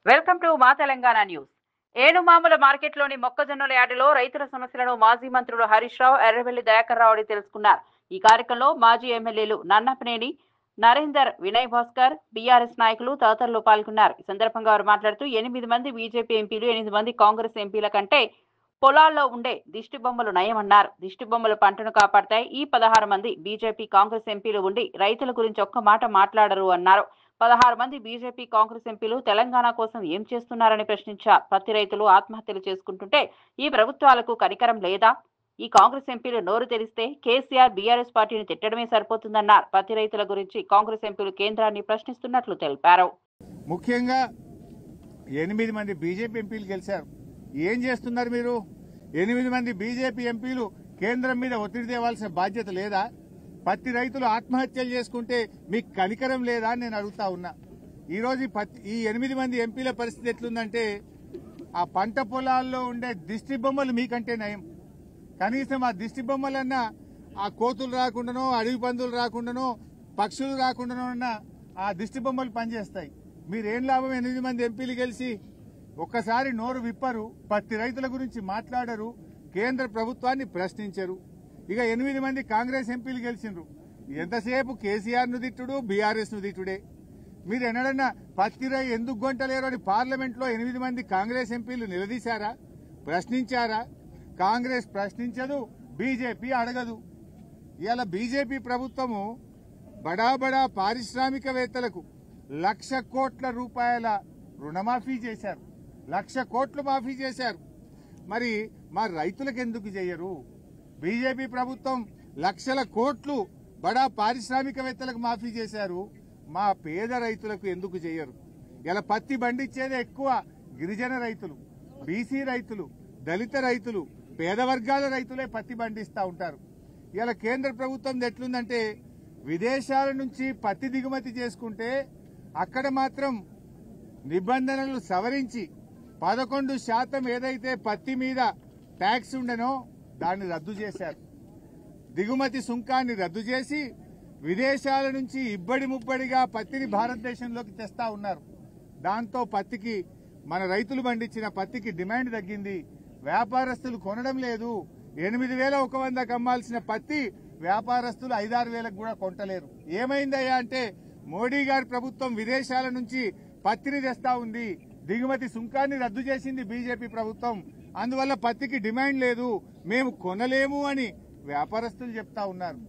Welcome to మా Telangana news. Enumamula మార్కెట్లోని మొక్కజొన్నల యార్డులో రైతుల సమస్యలను మాజీ మంత్రులు హరీష్ రావు, ఎర్రబెల్లి దయాకర్ రావు తెలుసుకున్నారు. ఈ కార్యక్రమంలో మాజీ ఎమ్మెల్యేలు నన్నపనేని నరేందర్, వినయ్ భాస్కర్, బీఆర్ఎస్ నాయకులు తదితరులు పాల్గొన్నారు. ఈ సందర్భంగా వారు మాట్లాడుతూ 8 మంది బీజేపీ ఎంపీలు, 8 మంది కాంగ్రెస్ ఎంపీల కంటే పొలాల్లో ఉండే దిష్టి బొమ్మలు నయమన్నారు. దిష్టి బొమ్మలు పంటను కాపాడతాయి. ఈ 16 మంది బీజేపీ కాంగ్రెస్ ఎంపీలు ఉండి రైతుల గురించి ఒక్క మాట మాట్లాడరు అన్నారు. 16 మంది బీజేపీ కాంగ్రెస్ ఎంపీలు తెలంగాణ కోసం ఏం చేస్తున్నారని ప్రశ్నించారు. పత్తి రైతులు ఆత్మహత్యలు చేసుకుంటుంటే ఈ ప్రభుత్వాలకు కనికరం లేదా? ఈ కాంగ్రెస్ ఎంపీలు నోరు తెరిస్తే కేసీఆర్, బీఆర్ఎస్ పార్టీని తిట్టడమే సరిపోతుందన్నారు. పత్తి రైతుల గురించి కాంగ్రెస్ ఎంపీలు కేంద్రాన్ని ప్రశ్నిస్తున్నట్లు తెలిపారు. ముఖ్యంగా 8 మంది బీజేపీ ఎంపీలు గెలిచారు. ఏం చేస్తున్నారు మీరు? 8 మంది బీజేపీ ఎంపీలు కేంద్రం మీద ఒత్తిడి తేవాల్సిన బాధ్యత లేదా? పత్తి రైతులు ఆత్మహత్యలు చేసుకుంటే మీకు కనికరం లేదా అని నేను అడుగుతా ఉన్నా. ఈరోజు ఈ 8 మంది ఎంపీల పరిస్థితి ఎట్లుందంటే ఆ పంట పొలాల్లో ఉండే దిష్టి బొమ్మలు మీకంటే నయం. కనీసం ఆ దిష్టి బొమ్మలన్నా ఆ కోతులు రాకుండానో, అడవి పందులు రాకుండానో, పక్షులు రాకుండానో అన్న ఆ దిష్టి బొమ్మలు పనిచేస్తాయి. మీరేం లాభం? 8 మంది ఎంపీలు గెలిచి ఒక్కసారి నోరు విప్పరు, పత్తి రైతుల గురించి మాట్లాడరు, కేంద్ర ప్రభుత్వాన్ని ప్రశ్నించరు. ఇక 8 మంది కాంగ్రెస్ ఎంపీలు గెలిచిండ్రు. ఎంతసేపు కేసీఆర్ ను తిట్టుడు, బీఆర్ఎస్ ను తిట్టుడే. మీరు ఎన్నడన్నా పత్తి రై ఎందుకు గొంటలేరు అని పార్లమెంట్ లో 8 మంది కాంగ్రెస్ ఎంపీలు నిలదీశారా? ప్రశ్నించారా? కాంగ్రెస్ ప్రశ్నించదు, బీజేపీ అడగదు. ఇవాళ బీజేపీ ప్రభుత్వము బడా బడా పారిశ్రామికవేత్తలకు 1,00,000 కోట్ల రూపాయల రుణమాఫీ చేశారు. 1,00,000 కోట్లు మాఫీ చేశారు. మరి మా రైతులకు ఎందుకు చేయరు? బీజేపీ ప్రభుత్వం లక్షల కోట్లు బడా పారిశ్రామికవేత్తలకు మాఫీ చేశారు. మా పేద రైతులకు ఎందుకు చేయరు? ఇలా పత్తి పండించేదే ఎక్కువ గిరిజన రైతులు, బీసీ రైతులు, దళిత రైతులు, పేద వర్గాల రైతులే పత్తి పండిస్తూ ఉంటారు. ఇలా కేంద్ర ప్రభుత్వం ఎట్లుందంటే విదేశాల నుంచి పత్తి దిగుమతి చేసుకుంటే అక్కడ మాత్రం నిబంధనలు సవరించి 11% ఏదైతే పత్తి మీద ట్యాక్స్ ఉండనో దాన్ని రద్దు చేశారు. దిగుమతి సుంకాన్ని రద్దు చేసి విదేశాల నుంచి ఇబ్బడి ముబ్బడిగా పత్తిని భారతదేశంలోకి తెస్తా ఉన్నారు. దాంతో పత్తికి, మన రైతులు పండించిన పత్తికి డిమాండ్ తగ్గింది. వ్యాపారస్తులు కొనడం లేదు. 8,100కు అమ్మాల్సిన పత్తి వ్యాపారస్తులు 5,000-6,000కు కూడా కొంటలేరు. ఏమైందయ్యా అంటే మోడీ గారి ప్రభుత్వం విదేశాల నుంచి పత్తిని తెస్తా ఉంది. దిగుమతి సుంకాన్ని రద్దు చేసింది బీజేపీ ప్రభుత్వం. అందువల్ల పత్తికి డిమాండ్ లేదు, మేము కొనలేము అని వ్యాపారస్తులు చెప్తా ఉన్నారు.